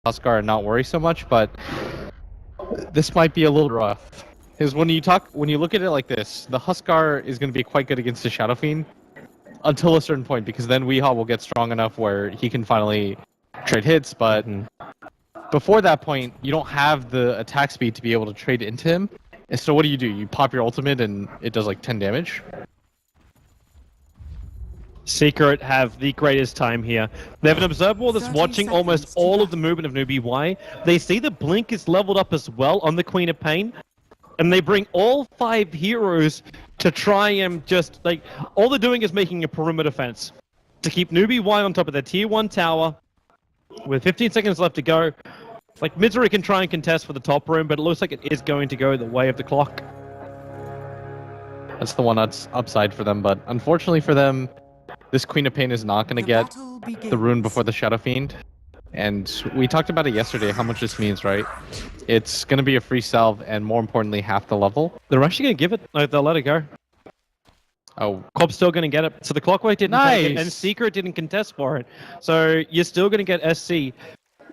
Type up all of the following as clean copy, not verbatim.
Huskar and not worry so much, but this might be a little rough. Because when you look at it like this, the Huskar is going to be quite good against the Shadow Fiend until a certain point, because then Weehaw will get strong enough where he can finally trade hits, but before that point, you don't have the attack speed to be able to trade into him. And so what do? You pop your ultimate and it does like 10 damage? Secret have the greatest time here. They have an observable that's watching almost all of the movement of Newbee. Why? They see the blink is leveled up as well on the Queen of Pain, and they bring all 5 heroes to try and just, like, all they're doing is making a perimeter fence to keep Newbee Y on top of their tier 1 tower. With 15 seconds left to go, like, Misery can try and contest for the top room, but it looks like it is going to go the way of the clock. That's the one upside for them, but unfortunately for them, this Queen of Pain is not going to get the rune before the Shadow Fiend. And we talked about it yesterday, how much this means, right? It's going to be a free salve, and more importantly, half the level. They're actually going to give it, like, they'll let it go. Oh, Cobb's still going to get it. So the Clockwork didn't take it, and Secret didn't contest for it. So you're still going to get SC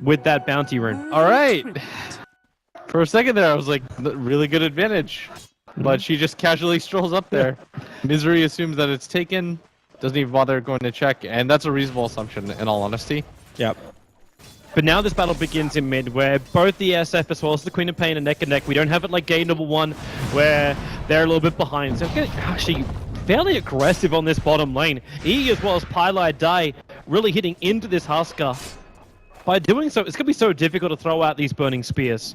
with that bounty rune. All right. For a second there, I was like, really good advantage. But she just casually strolls up there. Misery assumes that it's taken, doesn't even bother going to check, and that's a reasonable assumption, in all honesty. Yep. But now this battle begins in mid, where both the SF as well as the Queen of Pain are neck and neck. We don't have it like game number 1, where they're a little bit behind. So it's getting actually fairly aggressive on this bottom lane. E as well as Pylai Dai really hitting into this Huskar. By doing so, it's going to be so difficult to throw out these burning spears.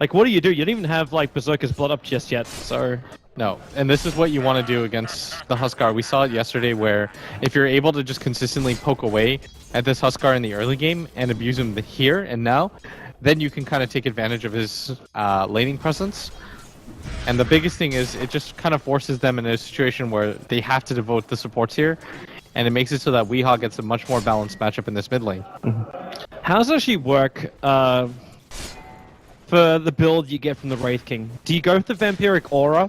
Like, what do? You don't even have, like, Berserker's Blood up just yet, so... No, and this is what you want to do against the Huskar. We saw it yesterday where if you're able to just consistently poke away at this Huskar in the early game and abuse him here and now, then you can kind of take advantage of his laning presence. And the biggest thing is it just kind of forces them in a situation where they have to devote the supports here, and it makes it so that Weehaw gets a much more balanced matchup in this mid lane. How does it actually work for the build you get from the Wraith King? Do you go with the Vampiric Aura,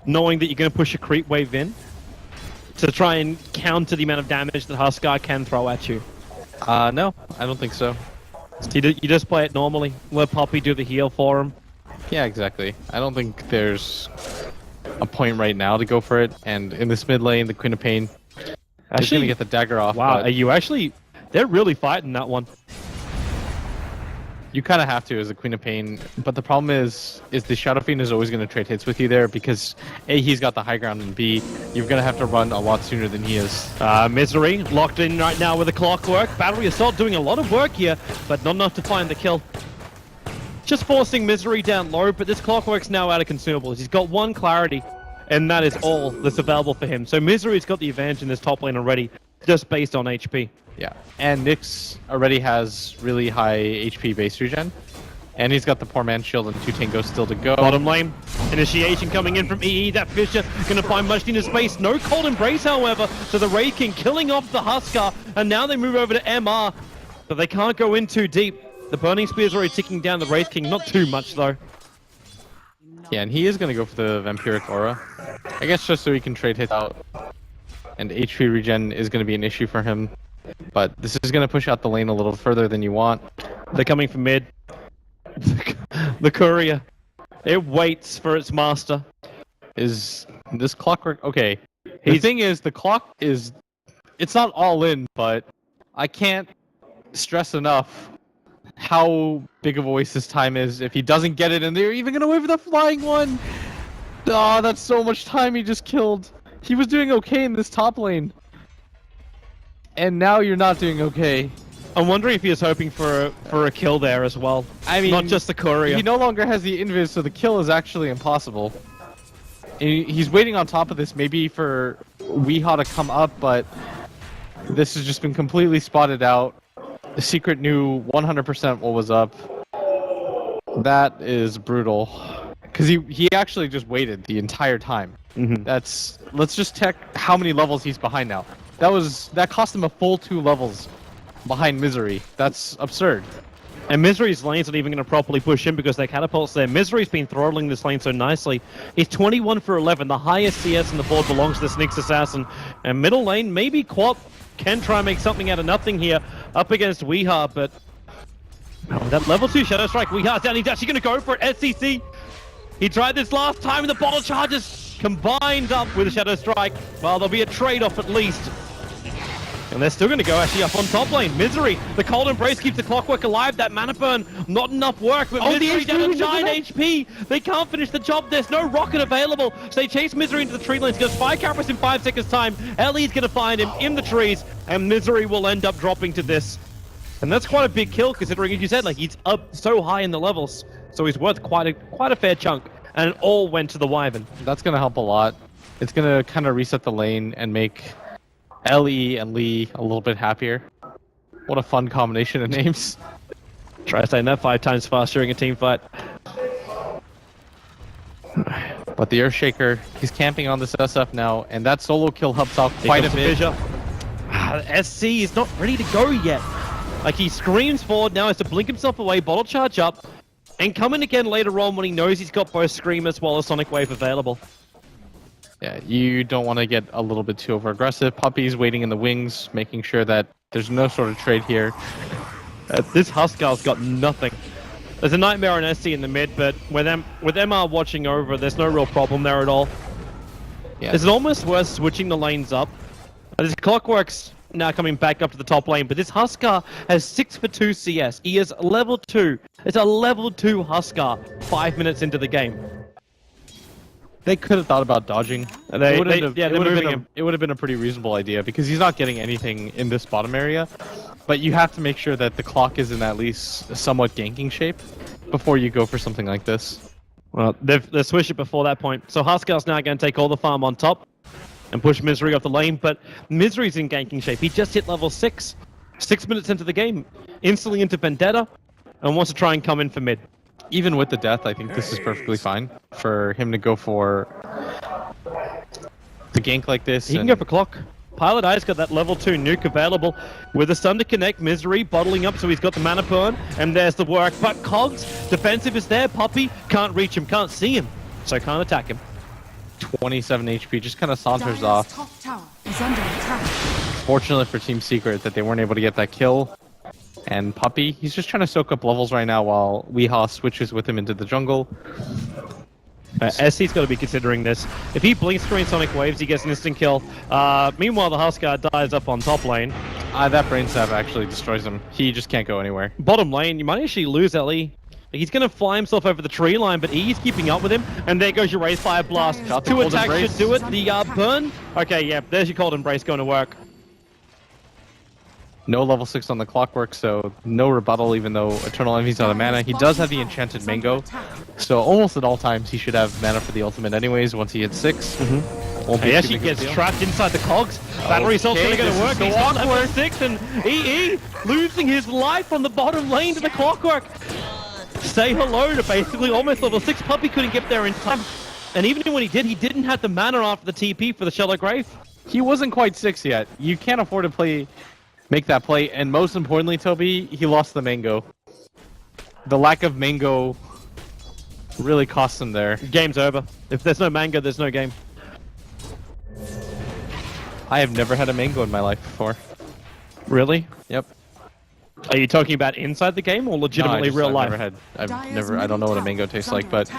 knowing that you're going to push a creep wave in to try and counter the amount of damage that Huskar can throw at you? No, I don't think so. So you just play it normally, let Poppy do the heal for him? Yeah, exactly. I don't think there's a point right now to go for it, and in this mid lane, the Queen of Pain is going to get the dagger off. Wow, but are you actually... They're really fighting that one. You kind of have to as a Queen of Pain, but the problem is the Shadow Fiend is always going to trade hits with you there because A, he's got the high ground, and B, you're going to have to run a lot sooner than he is. Misery locked in right now with a Clockwork. Battery Assault doing a lot of work here, but not enough to find the kill. Just forcing Misery down low, but this Clockwork's now out of consumables. He's got 1 clarity, and that is all that's available for him. So Misery's got the advantage in this top lane already, just based on HP. Yeah, and Nyx already has really high HP base regen, and he's got the poor man shield and 2 tangos still to go. Bottom lane, initiation coming in from EE. That Fisher gonna find much in his space. No Cold Embrace, however, so the Wraith King killing off the Huskar, and now they move over to MR, but they can't go in too deep. The Burning Spear's already ticking down the Wraith King, not too much though. Yeah, and he is gonna go for the Vampiric Aura. I guess just so he can trade hits out, and HP regen is gonna be an issue for him. But this is going to push out the lane a little further than you want. They're coming from mid. The courier. It waits for its master. Is this Clockwork... Okay. The thing is, the clock is... It's not all in, but I can't stress enough how big of a waste this time is if he doesn't get it, and they're even going to wait for the flying one. Oh, that's so much time he just killed. He was doing okay in this top lane. And now you're not doing okay. I'm wondering if he is hoping for a kill there as well. I mean, not just the courier. He no longer has the invis, so the kill is actually impossible. And he's waiting on top of this, maybe for Weehaw to come up, but this has just been completely spotted out. The Secret knew 100% what was up. That is brutal. Because he actually just waited the entire time. Let's just check how many levels he's behind now. That cost him a full 2 levels behind Misery. That's absurd. And Misery's lane's not even going to properly push in because their catapults there. Misery's been throttling this lane so nicely. He's 21 for 11. The highest CS in the board belongs to this Nyx Assassin. And middle lane, maybe Quap can try and make something out of nothing here up against Weehaw, but Oh, that level 2 Shadow Strike, we are down. He's actually going to go for it. SCC. He tried this last time, and the bottle charges combined up with a Shadow Strike. Well, there'll be a trade-off at least. And they're still going to go actually up on top lane. Misery, the Cold Embrace keeps the Clockwork alive. That mana burn, not enough work. But Misery down to 9 HP. They can't finish the job. There's no rocket available. So they chase Misery into the tree lanes. Goes Fire Caprus in 5 seconds time. Ellie's going to find him in the trees. And Misery will end up dropping to this. And that's quite a big kill considering, as you said, like he's up so high in the levels. So he's worth quite a fair chunk. And it all went to the Wyvern. That's going to help a lot. It's going to kind of reset the lane and make Ellie and Lee a little bit happier. What a fun combination of names. Try saying that 5 times fast during a team fight. But the Earthshaker, he's camping on this SF now, and that solo kill helps out quite a bit. SC is not ready to go yet. Like he screams forward now, has to blink himself away, bottle charge up, and come in again later on when he knows he's got both Scream as well as Sonic Wave available. Yeah, you don't want to get a little bit too over-aggressive. Puppy's waiting in the wings, making sure that there's no sort of trade here. This Huskar's got nothing. There's a Nightmare on SC in the mid, but with MR watching over, there's no real problem there at all. Yeah. Is it almost worth switching the lanes up? This Clockwork's now coming back up to the top lane, but this Huskar has 6 for 2 CS. He is level 2. It's a level 2 Huskar 5 minutes into the game. They could have thought about dodging. It would have been a pretty reasonable idea because he's not getting anything in this bottom area. But you have to make sure that the clock is in at least somewhat ganking shape before you go for something like this. Well, they've switched it before that point. So Huskar's now going to take all the farm on top and push Misery off the lane. But Misery's in ganking shape. He just hit level 6. 6 minutes into the game. Instantly into Vendetta and wants to try and come in for mid. Even with the death, I think this is perfectly fine for him to go for the gank like this. He can go for clock. Pilot Eye's got that level 2 nuke available with a stun to connect. Misery bottling up, so he's got the mana burn, and there's the work. But Cogs, defensive is there. Puppy can't reach him, can't see him, so can't attack him. 27 HP, just kind of saunters off. Top tower is under attack. Fortunately for Team Secret that they weren't able to get that kill. And Puppy, he's just trying to soak up levels right now while Weehaw switches with him into the jungle. SC's got to be considering this. If he blinks screen Sonic Waves, he gets an instant kill. Meanwhile, the Huskar dies up on top lane. That brain stab actually destroys him. He just can't go anywhere. Bottom lane, you might actually lose Ellie. He's going to fly himself over the tree line, but he's keeping up with him. And there goes your Raise Fire Blast. 2 attacks should do it. The burn. Okay, yeah, there's your Cold Embrace going to work. No level 6 on the Clockwork, so no rebuttal even though Eternal Envy's out of mana. He does have the Enchanted Mango, so almost at all times he should have mana for the ultimate anyways once he hits 6. He actually gets trapped inside the cogs. Battery cell's going to work. He's on level 6 and EE losing his life on the bottom lane to the Clockwork. Say hello to basically almost level 6. Puppy couldn't get there in time. And even when he did, he didn't have the mana after the TP for the Shallow Grave. He wasn't quite 6 yet. You can't afford to make that play, and most importantly, Toby, he lost the mango. The lack of mango really cost him there. Game's over. If there's no mango, there's no game. I have never had a mango in my life before. Really? Yep. Are you talking about inside the game or legitimately No, real life? I don't know what a mango tastes like, but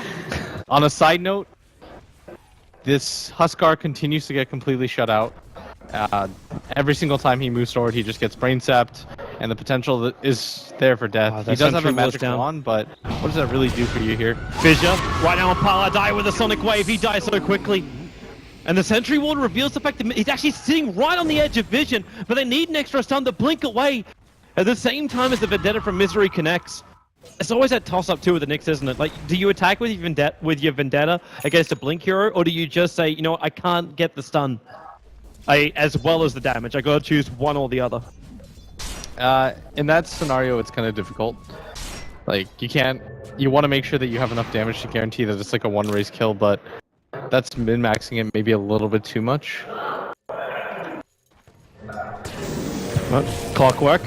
on a side note, this Huskar continues to get completely shut out. Every single time he moves forward, he just gets brain sapped, and the potential is there for death. He does have a magic wand, but what does that really do for you here? Fissure, right now on Paladai with a Sonic Wave, he dies so quickly. And the Sentry Ward reveals the fact that he's actually sitting right on the edge of vision, but they need an extra stun to blink away at the same time as the Vendetta from Misery connects. It's always that toss-up too with the Nyx, isn't it? Like, do you attack with your Vendetta against a Blink hero, or do you just say, you know what, I can't get the stun as well as the damage? I gotta choose one or the other. In that scenario, it's kind of difficult. Like, you want to make sure that you have enough damage to guarantee that it's like a one-raise kill, but that's min-maxing it maybe a little bit too much. Well, Clockwork.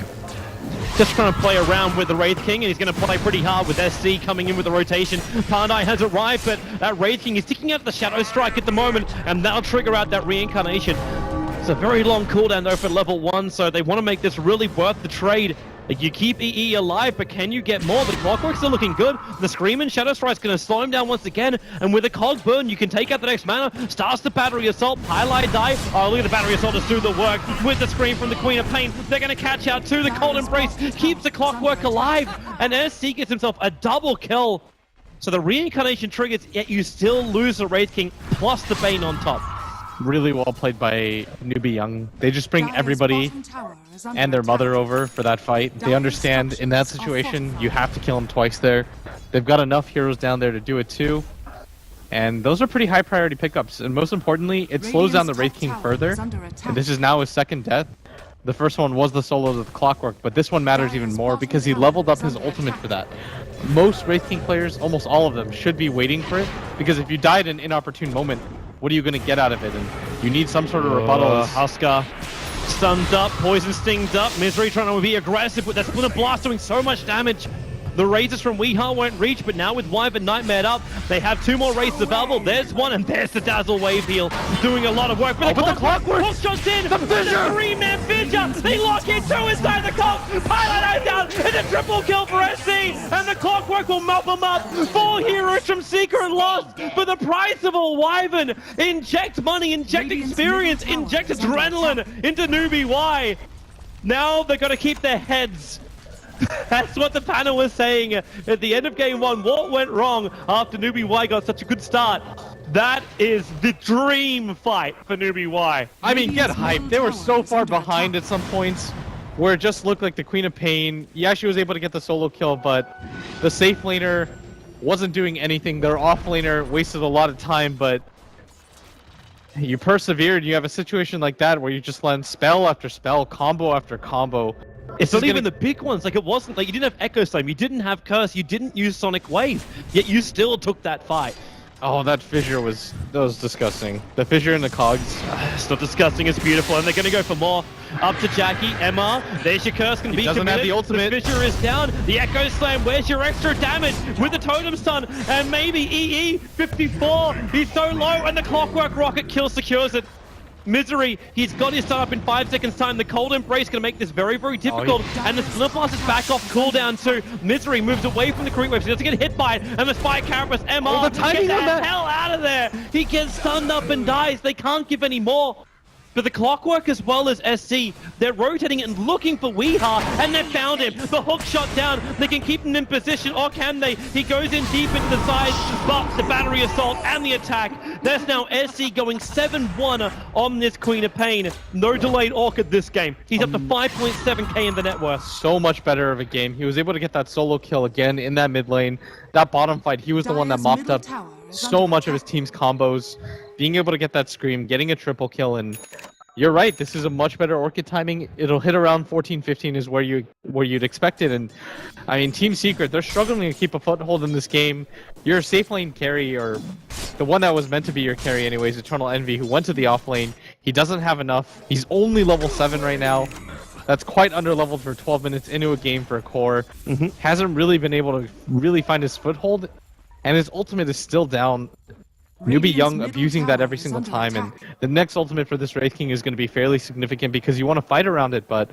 Just trying to play around with the Wraith King, and he's going to play pretty hard with SC coming in with the rotation. Pandai has arrived, but that Wraith King is sticking out the Shadow Strike at the moment, and that'll trigger out that reincarnation. It's a very long cooldown though for level 1, so they want to make this really worth the trade. Like, you keep EE alive, but can you get more? The Clockwork's still looking good. The Scream and Shadow Strike's going to slow him down once again. And with a Cog Burn, you can take out the next mana. Starts the Battery Assault. Highlight die. Oh, look at the Battery Assault to do the work. With the Scream from the Queen of Pain, they're going to catch out too. The Cold Embrace keeps the Clockwork alive. And SC gets himself a double kill. So the Reincarnation triggers, yet you still lose the Wraith King plus the Bane on top. Really well played by Newbee Young. They just bring everybody and their mother over for that fight. They understand in that situation you have to kill him twice there. They've got enough heroes down there to do it too. And those are pretty high priority pickups. And most importantly, it slows down the Wraith King further. And this is now his second death. The first one was the solo of the Clockwork, but this one matters even more because he leveled up his ultimate for that. Most Wraith King players, almost all of them, should be waiting for it, because if you die at an inopportune moment, what are you going to get out of it? And you need some sort of rebuttal. Huskar stunned up, Poison stinged up, Misery trying to be aggressive with that Splinter Blast doing so much damage. The Razors from Weeha won't reach, but now with Wyvern Nightmared up, they have two more Razors available. There's one, and there's the Dazzle Wave Heal, doing a lot of work. But the Clockwork! Hookshot's in! The three-man fissure! They lock in two inside the Clock! Pilot Eye down! It's a triple kill for SC! And the Clockwork will mop them up! 4 heroes from Seeker and Lost for the price of a Wyvern! Inject money, inject experience, inject adrenaline into Newbee Y! Now they're gonna keep their heads. That's what the panel was saying at the end of game 1. What went wrong after Newbee Y got such a good start? That is the dream fight for Newbee Y. I mean, get hyped. They were so far behind at some points where it just looked like the Queen of Pain. Yeah, she was able to get the solo kill, but the safe laner wasn't doing anything. Their off laner wasted a lot of time, but you persevered. You have a situation like that where you just land spell after spell, combo after combo. It's not even the big ones. Like, it wasn't like you didn't have Echo Slam, you didn't have Curse, you didn't use Sonic Wave, yet you still took that fight. Oh, that fissure was disgusting. The fissure in the cogs. It's not disgusting, it's beautiful, and they're gonna go for more. Up to Jackie, Emma, there's your Curse, gonna be doesn't committed. have the ultimate. The fissure is down, the Echo Slam, where's your extra damage? With the Totem Stun, and maybe EE, 54, he's so low, and the Clockwork Rocket kill secures it. Misery, he's got his stun up in 5 seconds time. The Cold Embrace going to make this very, very difficult. And the Splinter Blast is back off cooldown too. Misery moves away from the Creep Wave, so he doesn't get hit by it. And the Spike Carapace, MR, the timing get on the that. hell out of there. He gets stunned up and dies. They can't give any more. But the Clockwork as well as SC, they're rotating and looking for Weeha, and they found him. The hook shot down. They can keep him in position, or can they? He goes in deep into the sides, but the Battery Assault and the attack. There's now SC going 7-1 on this Queen of Pain. No delayed Orchid this game. He's up to 5.7k in the net worth. So much better of a game. He was able to get that solo kill again in that mid lane. That bottom fight, he was the one that mopped up so much of his team's combos. Being able to get that Scream, getting a triple kill, and you're right, this is a much better Orchid timing. It'll hit around 14-15 is where you'd expect it. And I mean, Team Secret, they're struggling to keep a foothold in this game. Your safe lane carry, or the one that was meant to be your carry anyways, Eternal Envy, who went to the off lane, he doesn't have enough. He's only level 7 right now. That's quite under-leveled for 12 minutes into a game for a core. Hasn't really been able to really find his foothold, and his ultimate is still down. Newbee Young abusing that every single time, and the next ultimate for this Wraith King is going to be fairly significant because you want to fight around it, but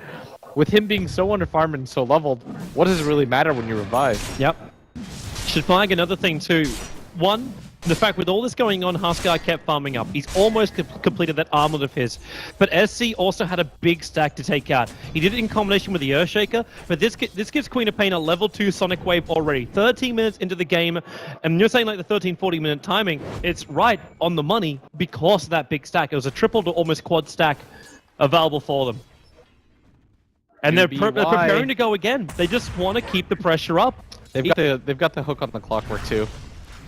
with him being so underfarmed and so leveled, what does it really matter when you revive? Yep. Should flag another thing too. One, the fact with all this going on, Huskar kept farming up. He's almost completed that armlet of his. But SC also had a big stack to take out. He did it in combination with the Earthshaker, but this gives Queen of Pain a level 2 Sonic Wave already. 13 minutes into the game, and you're saying like the 13-40 minute timing, it's right on the money because of that big stack. It was a triple to almost quad stack available for them. And they're preparing to go again. They just want to keep the pressure up. They've got the hook on the Clockwork too.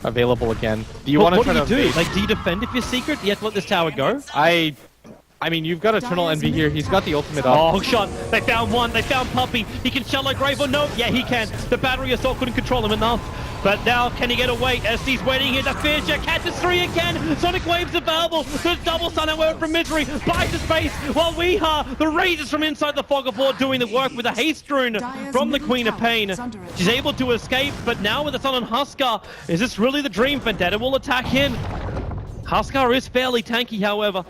Available again. Do you want to try to do? Like, do you defend if you're Secret? Do you have to let this tower go? I mean, you've got Eternal Envy here. He's got the ultimate up. Oh, shot. They found one. They found Puppy. He can Shallow Grave or no? Yeah, he can. The Battery Assault couldn't control him enough. But now, can he get away? SC's waiting here. The Fissure catches 3 again. Sonic Wave's available. There's double stun however from Misery. Buys his face while Weeha, the Razors from inside the Fog of War, doing the work with a haste rune from the Queen of Pain. She's able to escape, but now with the stun on Huskar, is this really the dream? Vendetta will attack in. Huskar is fairly tanky, however.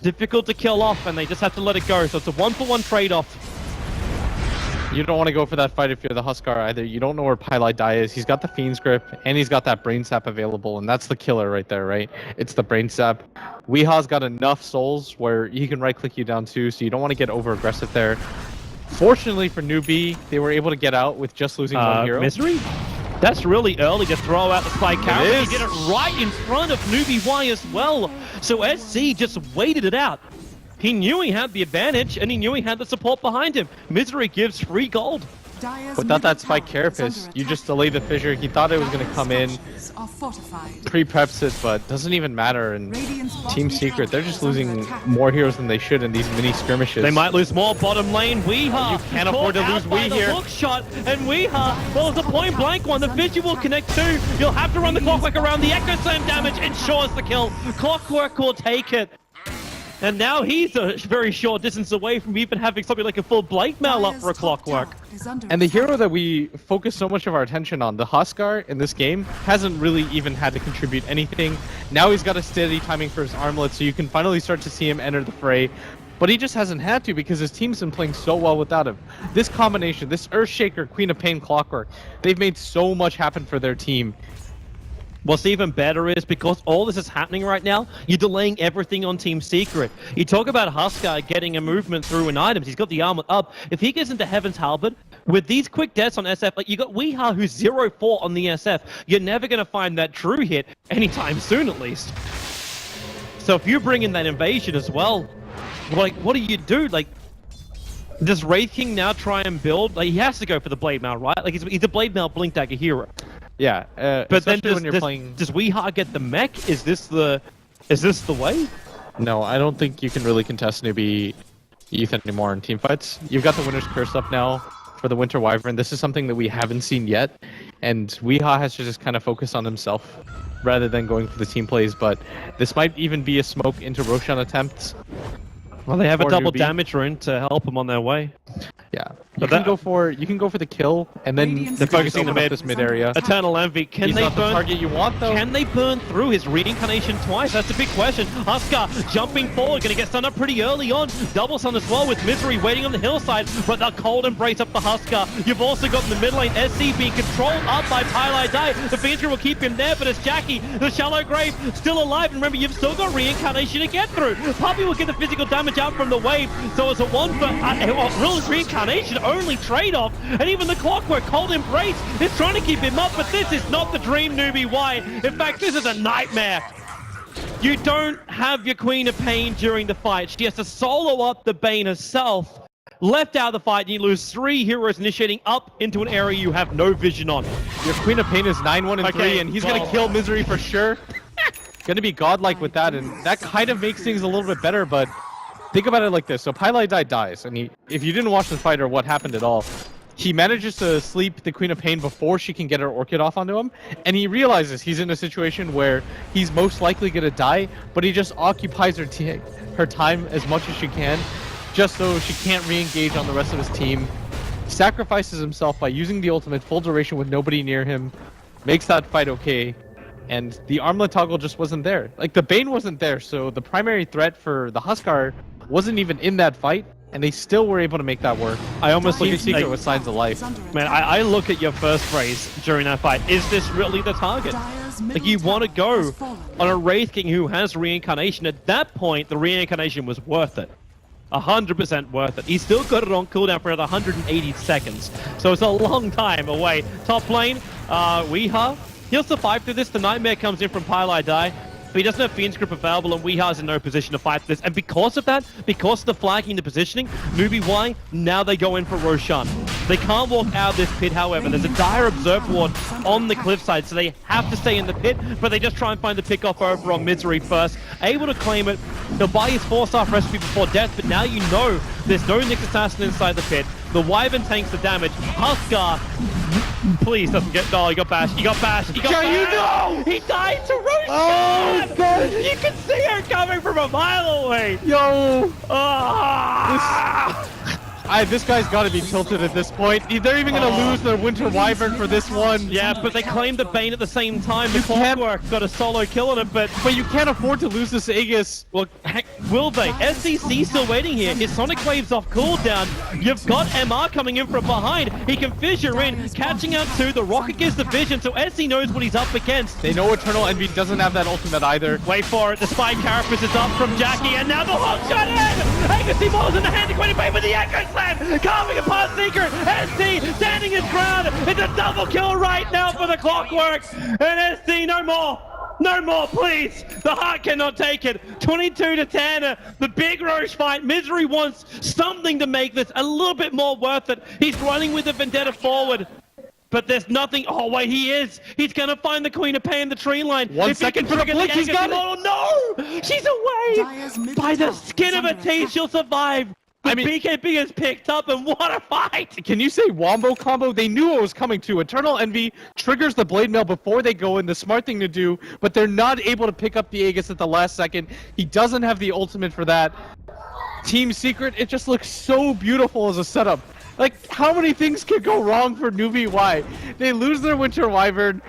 Difficult to kill off, and they just have to let it go. So it's a 1-for-1 trade-off. You don't want to go for that fight if you're the Huskar either. You don't know where Pylai Dai is. He's got the Fiend's Grip, and he's got that Brain Sap available, and that's the killer right there, right? It's the Brain Sap. Weeha's got enough souls where he can right-click you down too, so you don't want to get over-aggressive there. Fortunately for Newbee, they were able to get out with just losing one hero. Misery? That's really early to throw out the spike carry. He did it right in front of Newbee Y as well. So SC just waited it out. He knew he had the advantage, and he knew he had the support behind him. Misery gives free gold. Without that spike carapace, you just delay the fissure. He thought it was going to come in, pre-preps it, but doesn't even matter. And Team Secret, they're just losing more heroes than they should in these mini skirmishes. They might lose more bottom lane. Weeha, you can't afford to lose Wee here. Hook shot, and Weeha, well, it's a point blank one. The Fissure will connect too. You'll have to run the Clockwork around. The Echo Slam damage ensures the kill. Clockwork will take it. And now he's a very short distance away from even having something like a full Blade Mail up for a Clockwork. And the hero that we focus so much of our attention on, the Huskar in this game, hasn't really even had to contribute anything. Now he's got a steady timing for his armlet, so you can finally start to see him enter the fray. But he just hasn't had to because his team's been playing so well without him. This combination, this Earthshaker, Queen of Pain, Clockwork, they've made so much happen for their team. What's even better is because all this is happening right now, you're delaying everything on Team Secret. You talk about Huskar getting a movement through in items. He's got the armor up. If he gets into Heaven's Halberd, with these quick deaths on SF, like you got Weeha who's 0-4 on the SF, you're never going to find that true hit anytime soon at least. So if you bring in that invasion as well, like what do you do? Like, does Wraith King now try and build? Like he has to go for the Blade Mail, right? Like he's a Blade Mail Blink Dagger hero. Yeah, but then when you're playing... does Weeha get the mech? Is this the way? No, I don't think you can really contest Newbee ETH anymore in team fights. You've got the Winter's Curse up now for the Winter Wyvern. This is something that we haven't seen yet, and Weeha has to just kind of focus on himself rather than going for the team plays, but this might even be a smoke into Roshan attempts. Well, they have a double Newbee. Damage rune to help them on their way. Yeah, you can go for the kill, and then they're focusing the this mid area. Eternal Envy. Can He's they not the burn? target you want though. Can they burn through his reincarnation twice? That's a big question. Huskar jumping forward, gonna get stunned up pretty early on. Double stun as well with Misery waiting on the hillside, but the cold embrace up the Huskar. You've also got in the mid lane SC being controlled up by Pylai Dai. The Fiendry will keep him there, but it's Jackie, the Shallow Grave, still alive. And remember, you've still got reincarnation to get through. Puppy will get the physical damage out from the wave, so it's a one for real reincarnation only trade-off. And even the Clockwork cold embrace is trying to keep him up, but this is not the dream Newbee Y. In fact, this is a nightmare. You don't have your Queen of Pain during the fight. She has to solo up the Bane herself. Left out of the fight, and you lose 3 heroes initiating up into an area you have no vision on. Your Queen of Pain is 9-1-3, and he's gonna kill Misery for sure. Gonna be godlike with that, and that kind of makes things a little bit better, but think about it like this. So Pylai Dai dies, and if you didn't watch the fight or what happened at all, he manages to sleep the Queen of Pain before she can get her Orchid off onto him, and he realizes he's in a situation where he's most likely going to die, but he just occupies her time as much as she can, just so she can't re-engage on the rest of his team, sacrifices himself by using the ultimate full duration with nobody near him, makes that fight okay, and the armlet toggle just wasn't there. Like, the Bane wasn't there, so the primary threat for the Huskar wasn't even in that fight, and they still were able to make that work. I almost look at Secret with Signs of Life. Man, I look at your first phrase during that fight. Is this really the target? Like, you want to go on a Wraith King who has reincarnation. At that point, the reincarnation was worth it. 100% worth it. He's still got it on cooldown for another 180 seconds. So it's a long time away. Top lane, Weeha. He'll survive through this. The Nightmare comes in from Pylai Dai. But he doesn't have Fiend's Grip available, and Weeha's in no position to fight this. And because of that, because of the flagging, the positioning, Newbee Y, now they go in for Roshan. They can't walk out of this pit, however. There's a dire Observe Ward on the cliffside, so they have to stay in the pit, but they just try and find the pick-off over on Misery first. Able to claim it. He'll buy his 4-star recipe before death, but now you know there's no Nyx Assassin inside the pit. The Wyvern tanks the damage. Huskar, please doesn't get... No, he got bashed. He got bashed. He got bashed. You know! He died to Roshan! Oh, God! You can see her coming from a mile away! Yo! Ah! This guy's got to be tilted at this point. They're even going to lose their Winter Wyvern for this one. Yeah, but they claimed the Bane at the same time. The Clockwork got a solo kill on it, but you can't afford to lose this Aegis. well, heck, will they? SCC still waiting here. His Sonic Wave's off cooldown. You've got MR coming in from behind. He can fissure in, catching out two. The Rocket gives the vision, so SC knows what he's up against. They know Eternal Envy doesn't have that ultimate either. Wait for it. The Spy Carapace is up from Jackie, and now the hook shot in! Agency balls in the hand to Queen Pain with the Echo Slam! Carving apart Secret! SC standing his ground! It's a double kill right now for the Clockwork! And SC, no more! No more, please! The heart cannot take it. 22-10, the big Roche fight. Misery wants something to make this a little bit more worth it. He's running with the Vendetta forward. But there's nothing. Oh, wait, he is. He's going to find the Queen of Pain, the tree line. 1 second for the blink. He's got it. Oh, no! She's away! By the skin of her teeth, she'll survive. The BKB is picked up, and what a fight! Can you say Wombo combo? They knew it was coming too. Eternal Envy triggers the Blade Mail before they go in, the smart thing to do, but they're not able to pick up the Aegis at the last second. He doesn't have the ultimate for that. Team Secret, it just looks so beautiful as a setup. Like, how many things could go wrong for Newbee Y? They lose their Winter Wyvern.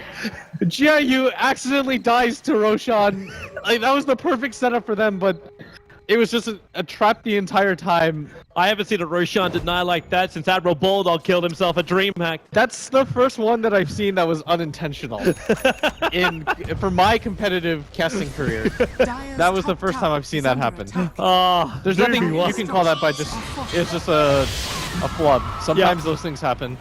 GIU accidentally dies to Roshan. Like, that was the perfect setup for them, but it was just a trap the entire time. I haven't seen a Roshan deny like that since Admiral Bulldog killed himself at DreamHack. That's the first one that I've seen that was unintentional for my competitive casting career. That was the first time I've seen that happen. There's nothing you can call that by just, it's just a flub. Sometimes those things happen.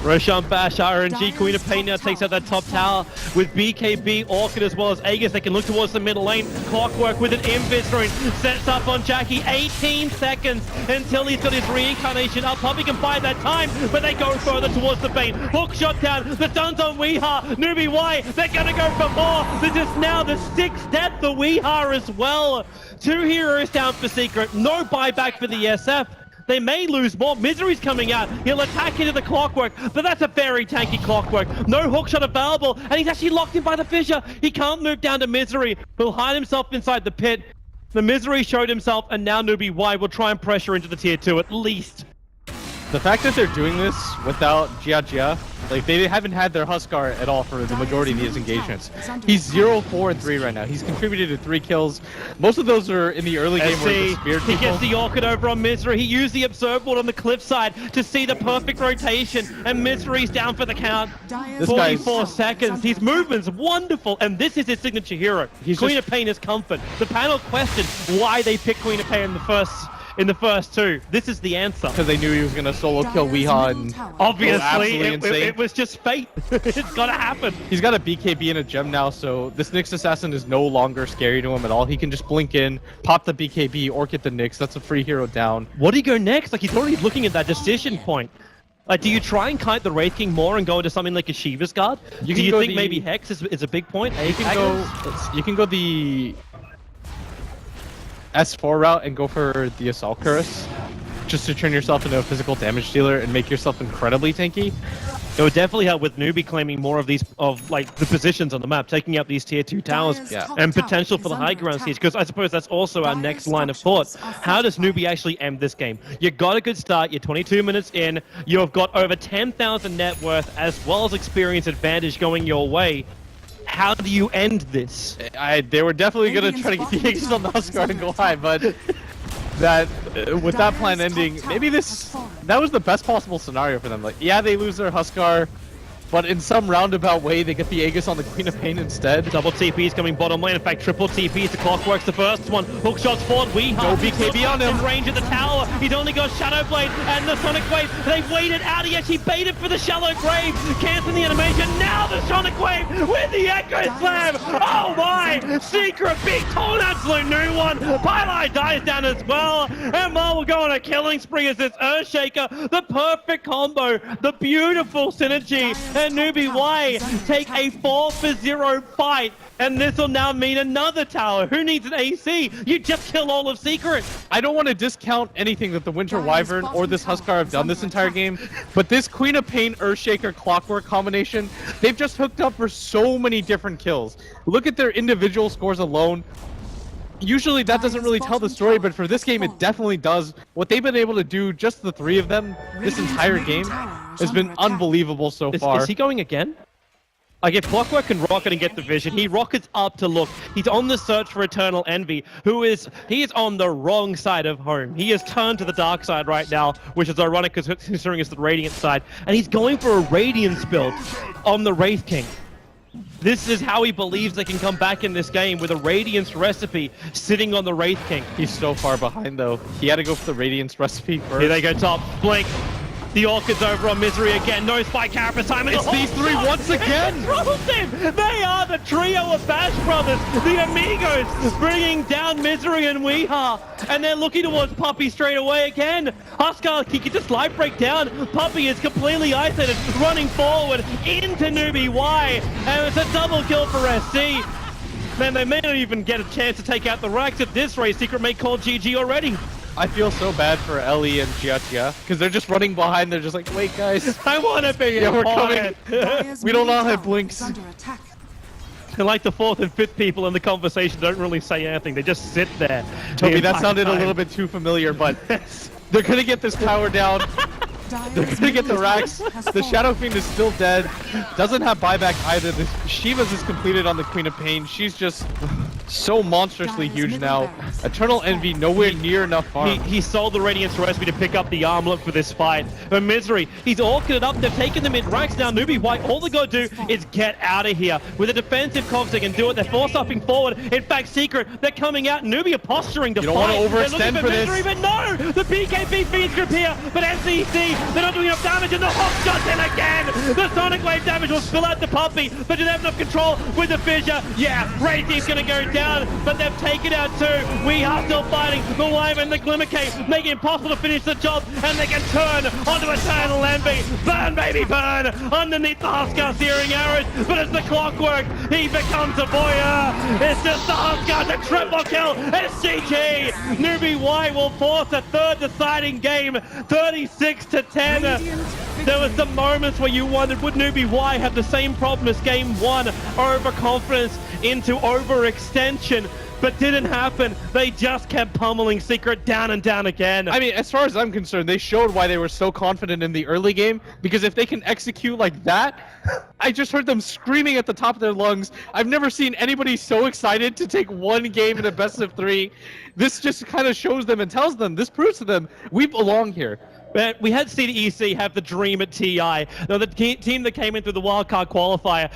Roshan Bash, RNG, Queen of Pain now takes out that top tower with BKB, Orchid as well as Aegis. They can look towards the middle lane. Clockwork with an Invis rune sets up on Jackie. 18 seconds until he's got his reincarnation up. Puppy can buy that time, but they go further towards the Bane. Hook shot down. The stun's on Weehaw. Newbee Y, they're going to go for more. This is now the 6th death for Weehaw as well. 2 heroes down for Secret. No buyback for the SF. They may lose more. Misery's coming out. He'll attack into the Clockwork, but that's a very tanky Clockwork. No hookshot available, and he's actually locked in by the fissure. He can't move down to Misery. He'll hide himself inside the pit. The Misery showed himself, and now Newbee Y will try and pressure into the tier 2 at least. The fact that they're doing this without Gia, like they haven't had their Huskar at all for the majority of these engagements. He's 0-4-3 right now. He's contributed to 3 kills. Most of those are in the early game where he speared people. He gets the Orchid over on Misery. He used the Observe Ward on the cliffside to see the perfect rotation, and Misery's down for the count. 44 seconds. His movement's wonderful, and this is his signature hero. Queen of Pain is comfort. The panel questioned why they picked Queen of Pain in the first 2. This is the answer. Because they knew he was going to solo kill Weehaw and obviously it was just fate. It's got to happen. He's got a BKB and a gem now, so this Nyx Assassin is no longer scary to him at all. He can just blink in, pop the BKB, or get the Nyx. That's a free hero down. What do you go next? Like, he's already looking at that decision point. Like, do you try and kite the Wraith King more and go into something like a Shiva's Guard? Do you think maybe Hex is a big point? You can go the S4 route and go for the Assault Cuirass, just to turn yourself into a physical damage dealer and make yourself incredibly tanky. It would definitely help with Newbee claiming more of these, like the positions on the map, taking out these tier 2 towers, and potential for the high ground siege, because I suppose that's also our next line of thought. How does Newbee actually end this game? You got a good start, you're 22 minutes in, you've got over 10,000 net worth, as well as experience advantage going your way. How do you end this? They were definitely going to try to get the Aegis on the Huskar and go high, but that with that plan ending, maybe that was the best possible scenario for them. Like, yeah, they lose their Huskar, but in some roundabout way, they get the Aegis on the Queen of Pain instead. Double TPs coming bottom lane. In fact, triple TPs. The Clockwork's the first one. Hook shots forward. Weehaw. No BKB on him. In range of the tower. He's only got Shadow Blade and the Sonic Wave. They've waited out. He actually baited for the Shallow Grave. Canceling the animation. Now the Sonic Wave with the Echo Slam. Oh my! Secret big tall absolute new one. Pylai dies down as well. And Mar will go on a killing spree as this Earthshaker. The perfect combo. The beautiful synergy. And Newbee Y take a 4-for-0 fight, and this will now mean another tower. Who needs an AC? You just kill all of Secret. I don't want to discount anything that the Winter Wyvern or this Huskar have done this entire game, but this Queen of Pain, Earthshaker, Clockwork combination, they've just hooked up for so many different kills. Look at their individual scores alone. usually that doesn't really tell the story, but for this game it definitely does. What they've been able to do, just the three of them, this entire game, has been unbelievable so far. Is he going again? Like, if Clockwork can rocket and get the vision, he rockets up to look. He's on the search for Eternal Envy, he is on the wrong side of home. He has turned to the dark side right now, which is ironic considering it's the Radiant side. And he's going for a Radiance build on the Wraith King. This is how he believes they can come back in this game, with a Radiance recipe sitting on the Wraith King. He's so far behind though. He had to go for the Radiance recipe first. Here they go top. Blink. The Orchid's over on Misery again. No spike carapace time. It's these three once again. They are the trio of Bash Brothers, the Amigos, bringing down Misery and Weehaw. And they're looking towards Puppy straight away again. Huskar, he can just life break down. Puppy is completely isolated, running forward into Newbee Y. And it's a double kill for SC. Man, they may not even get a chance to take out the racks at this race. Secret may call GG already. I feel so bad for Ellie and Gia because they're just running behind. They're just like, wait, guys. I want to be yeah, we're coming. We don't all have blinks. Under attack. And like the fourth and fifth people in the conversation don't really say anything. They just sit there. Toby, that sounded a little bit too familiar, but they're going to get this tower down. They're going to get the racks. The Shadow Fiend is still dead. Doesn't have buyback either. The Shiva's is completed on the Queen of Pain. She's just so monstrously huge now. Eternal Envy nowhere near enough farm. He sold the Radiance recipe to pick up the armlet for this fight. But Misery, he's orchided up. They've taken the mid-racks now. Newbee White, all they got to do is get out of here. With a defensive cogs, they can do it. They're force-upping forward. In fact, Secret, they're coming out. Newbee are posturing to fight. You don't want to overextend for Misery, this. But no! The PKP Fiends group here. But SEC, they're not doing enough damage. And the Hawk shot in again. The Sonic Wave damage will spill out the Puppy. But do they have enough control with the Fissure? Yeah, Ray Team's going to go down. But they've taken out two. We are still fighting. The Wyvern and the Glimmer Cape make it impossible to finish the job, and they can turn onto Eternal Envy. Burn, baby, burn! Underneath the Huskar searing arrows, but it's the Clockwork. He becomes a voyeur. It's just the Huskar to triple kill. It's GG. Newbee Y will force a third deciding game, 36-10. There was some moments where you wondered, would Newbee Y have the same problem as game one? Overconfidence into overextension. But didn't happen. They just kept pummeling Secret down and down again. I mean, as far as I'm concerned, they showed why they were so confident in the early game, because if they can execute like that, I just heard them screaming at the top of their lungs. I've never seen anybody so excited to take one game in a best of three. This just kind of shows them and tells them, this proves to them, we belong here. But we had CDEC have the dream at TI. Now, the team that came in through the wildcard qualifier.